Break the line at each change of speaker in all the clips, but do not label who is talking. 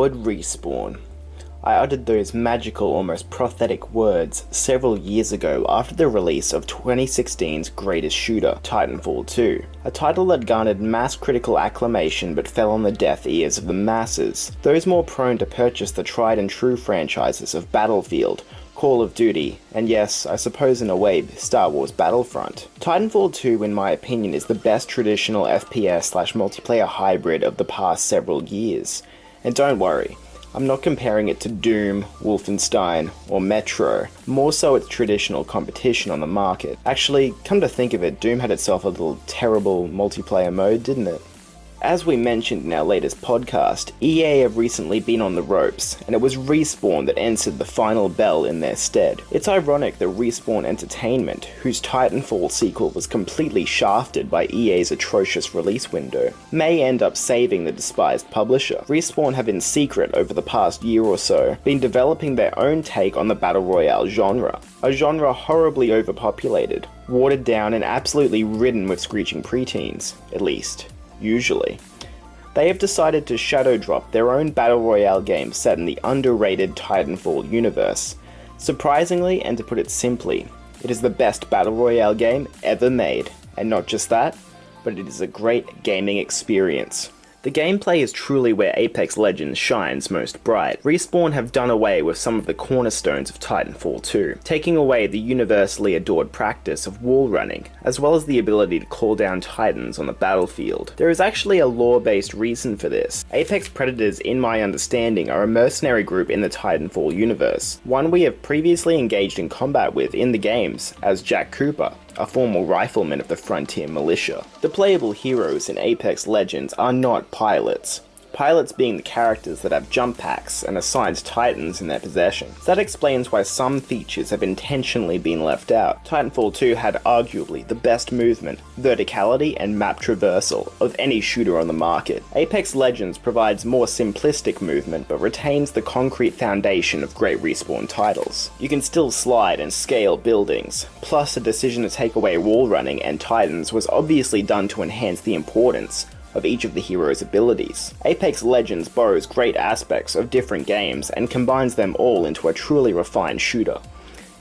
RewardRespawn. I uttered those magical, almost prophetic words several years ago after the release of 2016's greatest shooter, Titanfall 2, a title that garnered mass critical acclamation but fell on the deaf ears of the masses, those more prone to purchase the tried and true franchises of Battlefield, Call of Duty, and yes, I suppose in a way, Star Wars Battlefront. Titanfall 2, in my opinion, is the best traditional FPS/multiplayer hybrid of the past several years. And don't worry, I'm not comparing it to Doom, Wolfenstein, or Metro, more so its traditional competition on the market. Actually, come to think of it, Doom had itself a little terrible multiplayer mode, didn't it? As we mentioned in our latest podcast, EA have recently been on the ropes, and it was Respawn that answered the final bell in their stead. It's ironic that Respawn Entertainment, whose Titanfall sequel was completely shafted by EA's atrocious release window, may end up saving the despised publisher. Respawn have in secret over the past year or so been developing their own take on the Battle Royale genre, a genre horribly overpopulated, watered down and absolutely ridden with screeching preteens, at least. Usually. They have decided to shadow drop their own Battle Royale game set in the underrated Titanfall universe. Surprisingly, and to put it simply, it is the best Battle Royale game ever made, and not just that, but it is a great gaming experience. The gameplay is truly where Apex Legends shines most bright. Respawn have done away with some of the cornerstones of Titanfall 2, taking away the universally adored practice of wall running, as well as the ability to call down titans on the battlefield. There is actually a lore-based reason for this. Apex Predators, in my understanding, are a mercenary group in the Titanfall universe, one we have previously engaged in combat with in the games, as Jack Cooper, a former rifleman of the Frontier Militia. The playable heroes in Apex Legends are not pilots. Pilots being the characters that have jump packs and assigned titans in their possession. That explains why some features have intentionally been left out. Titanfall 2 had arguably the best movement, verticality, and map traversal of any shooter on the market. Apex Legends provides more simplistic movement but retains the concrete foundation of great Respawn titles. You can still slide and scale buildings, plus a decision to take away wall running and titans was obviously done to enhance the importance of each of the hero's abilities. Apex Legends borrows great aspects of different games and combines them all into a truly refined shooter.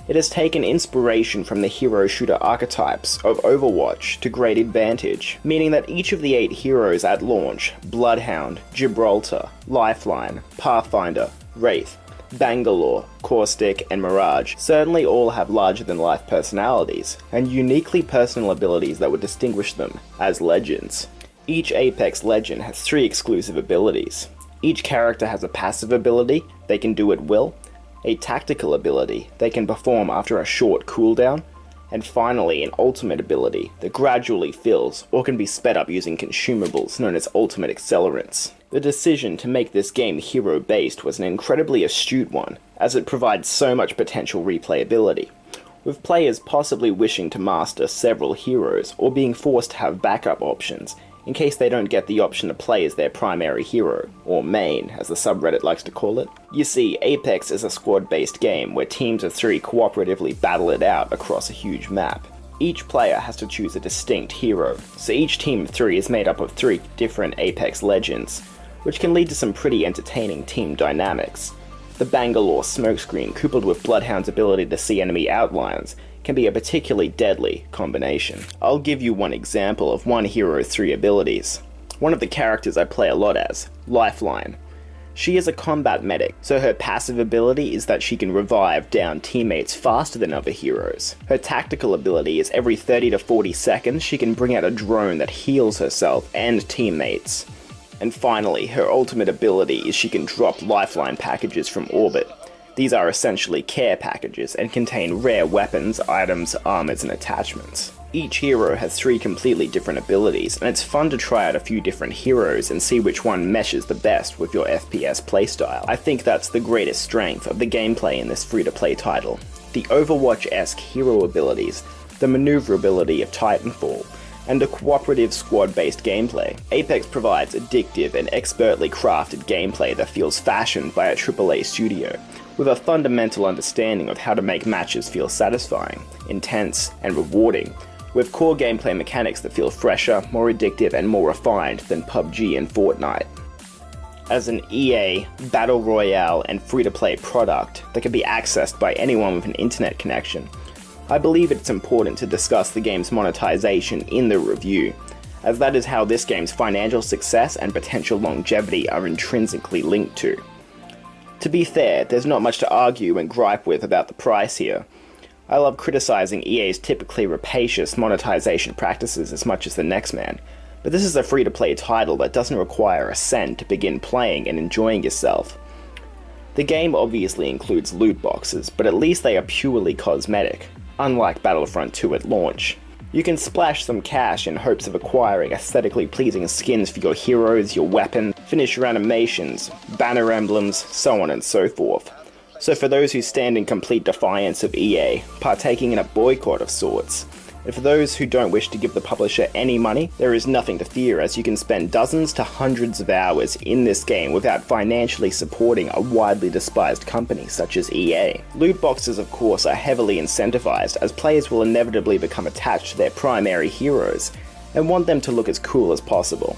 It has taken inspiration from the hero shooter archetypes of Overwatch to great advantage, meaning that each of the 8 heroes at launch, Bloodhound, Gibraltar, Lifeline, Pathfinder, Wraith, Bangalore, Caustic, and Mirage certainly all have larger-than-life personalities, and uniquely personal abilities that would distinguish them as legends. Each Apex Legend has 3 exclusive abilities. Each character has a passive ability they can do at will, a tactical ability they can perform after a short cooldown, and finally an ultimate ability that gradually fills or can be sped up using consumables known as ultimate accelerants. The decision to make this game hero-based was an incredibly astute one, as it provides so much potential replayability, with players possibly wishing to master several heroes or being forced to have backup options in case they don't get the option to play as their primary hero, or main, as the subreddit likes to call it. You see, Apex is a squad-based game where teams of 3 cooperatively battle it out across a huge map. Each player has to choose a distinct hero, so each team of 3 is made up of 3 different Apex Legends, which can lead to some pretty entertaining team dynamics. The Bangalore smokescreen, coupled with Bloodhound's ability to see enemy outlines, can be a particularly deadly combination. I'll give you one example of one hero's 3 abilities. One of the characters I play a lot as, Lifeline. She is a combat medic, so her passive ability is that she can revive down teammates faster than other heroes. Her tactical ability is every 30 to 40 seconds she can bring out a drone that heals herself and teammates. And finally, her ultimate ability is she can drop Lifeline packages from orbit. These are essentially care packages and contain rare weapons, items, armors, and attachments. Each hero has 3 completely different abilities, and it's fun to try out a few different heroes and see which one meshes the best with your FPS playstyle. I think that's the greatest strength of the gameplay in this free-to-play title. The Overwatch-esque hero abilities, the maneuverability of Titanfall, and a cooperative squad-based gameplay. Apex provides addictive and expertly crafted gameplay that feels fashioned by a AAA studio, with a fundamental understanding of how to make matches feel satisfying, intense, and rewarding, with core gameplay mechanics that feel fresher, more addictive, and more refined than PUBG and Fortnite. as an EA Battle Royale and free-to-play product that can be accessed by anyone with an internet connection, I believe it's important to discuss the game's monetization in the review, as that is how this game's financial success and potential longevity are intrinsically linked to. To be fair, there's not much to argue and gripe with about the price here. I love criticizing EA's typically rapacious monetization practices as much as the next man, but this is a free-to-play title that doesn't require a cent to begin playing and enjoying yourself. The game obviously includes loot boxes, but at least they are purely cosmetic, unlike Battlefront 2 at launch. You can splash some cash in hopes of acquiring aesthetically pleasing skins for your heroes, your weapon, finish your animations, banner emblems, so on and so forth. So for those who stand in complete defiance of EA, partaking in a boycott of sorts, and for those who don't wish to give the publisher any money, there is nothing to fear, as you can spend dozens to hundreds of hours in this game without financially supporting a widely despised company such as EA. Loot boxes, of course, are heavily incentivized, as players will inevitably become attached to their primary heroes and want them to look as cool as possible.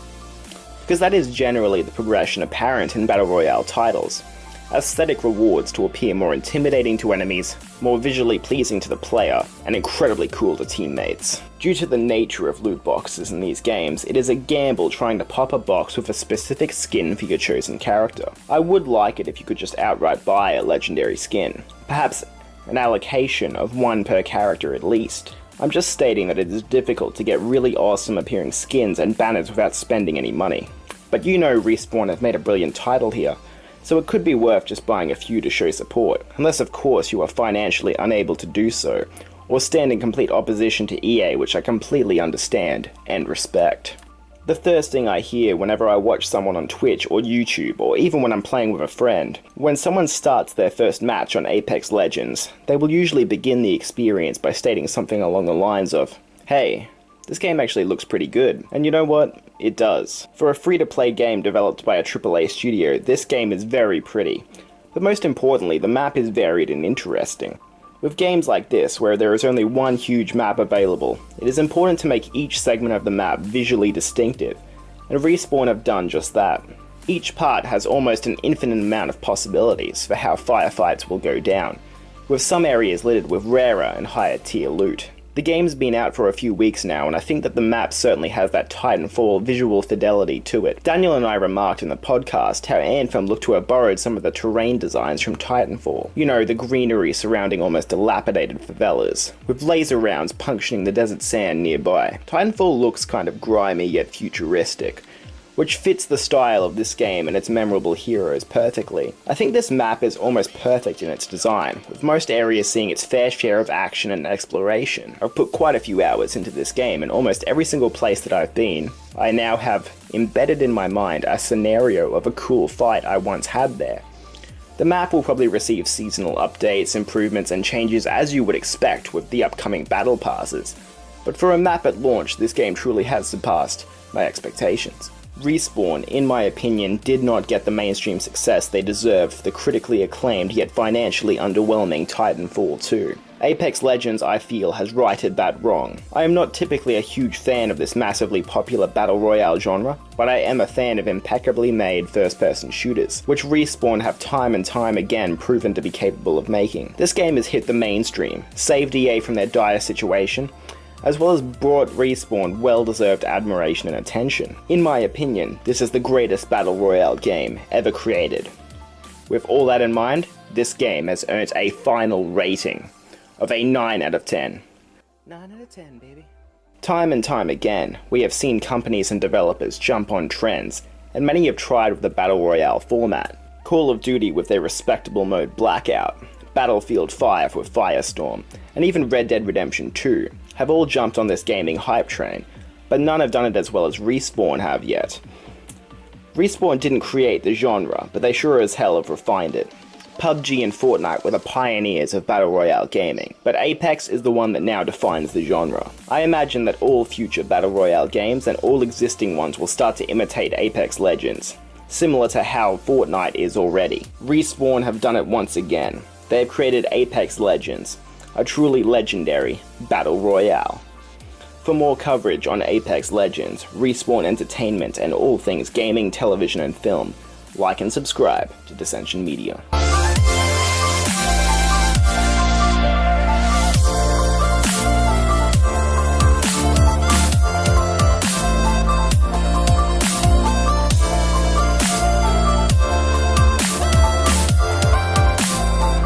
Because that is generally the progression apparent in Battle Royale titles. Aesthetic rewards to appear more intimidating to enemies, more visually pleasing to the player, and incredibly cool to teammates. Due to the nature of loot boxes in these games, it is a gamble trying to pop a box with a specific skin for your chosen character. I would like it if you could just outright buy a legendary skin. Perhaps an allocation of one per character at least. I'm just stating that it is difficult to get really awesome appearing skins and banners without spending any money. But you know Respawn have made a brilliant title here, so it could be worth just buying a few to show support, unless of course you are financially unable to do so, or stand in complete opposition to EA, which I completely understand and respect. The first thing I hear whenever I watch someone on Twitch or YouTube, or even when I'm playing with a friend, when someone starts their first match on Apex Legends, they will usually begin the experience by stating something along the lines of, "Hey, this game actually looks pretty good." And you know what? It does. For a free-to-play game developed by a AAA studio, this game is very pretty. But most importantly, the map is varied and interesting. With games like this, where there is only one huge map available, it is important to make each segment of the map visually distinctive, and Respawn have done just that. Each part has almost an infinite amount of possibilities for how firefights will go down, with some areas littered with rarer and higher tier loot. The game's been out for a few weeks now, and I think that the map certainly has that Titanfall visual fidelity to it. Daniel and I remarked in the podcast how Anthem looked to have borrowed some of the terrain designs from Titanfall. You know, the greenery surrounding almost dilapidated favelas, with laser rounds puncturing the desert sand nearby. Titanfall looks kind of grimy yet futuristic, which fits the style of this game and its memorable heroes perfectly. I think this map is almost perfect in its design, with most areas seeing its fair share of action and exploration. I've put quite a few hours into this game, and almost every single place that I've been, I now have embedded in my mind a scenario of a cool fight I once had there. The map will probably receive seasonal updates, improvements, and changes as you would expect with the upcoming battle passes, but for a map at launch, this game truly has surpassed my expectations. Respawn, in my opinion, did not get the mainstream success they deserved for the critically acclaimed yet financially underwhelming Titanfall 2. Apex Legends, I feel, has righted that wrong. I am not typically a huge fan of this massively popular Battle Royale genre, but I am a fan of impeccably made first-person shooters, which Respawn have time and time again proven to be capable of making. This game has hit the mainstream, saved EA from their dire situation, as well as brought Respawn well-deserved admiration and attention. In my opinion, this is the greatest Battle Royale game ever created. With all that in mind, this game has earned a final rating of a 9 out of 10. 9 out of 10, baby. Time and time again, we have seen companies and developers jump on trends, and many have tried with the Battle Royale format. Call of Duty with their respectable mode Blackout, Battlefield 5 with Firestorm, and even Red Dead Redemption 2 have all jumped on this gaming hype train, but none have done it as well as Respawn have yet. Respawn didn't create the genre, but they sure as hell have refined it. PUBG and Fortnite were the pioneers of Battle Royale gaming, but Apex is the one that now defines the genre. I imagine that all future Battle Royale games and all existing ones will start to imitate Apex Legends, similar to how Fortnite is already. Respawn have done it once again. They have created Apex Legends, a truly legendary Battle Royale. For more coverage on Apex Legends, Respawn Entertainment, and all things gaming, television, and film, Like and subscribe to Dissension Media.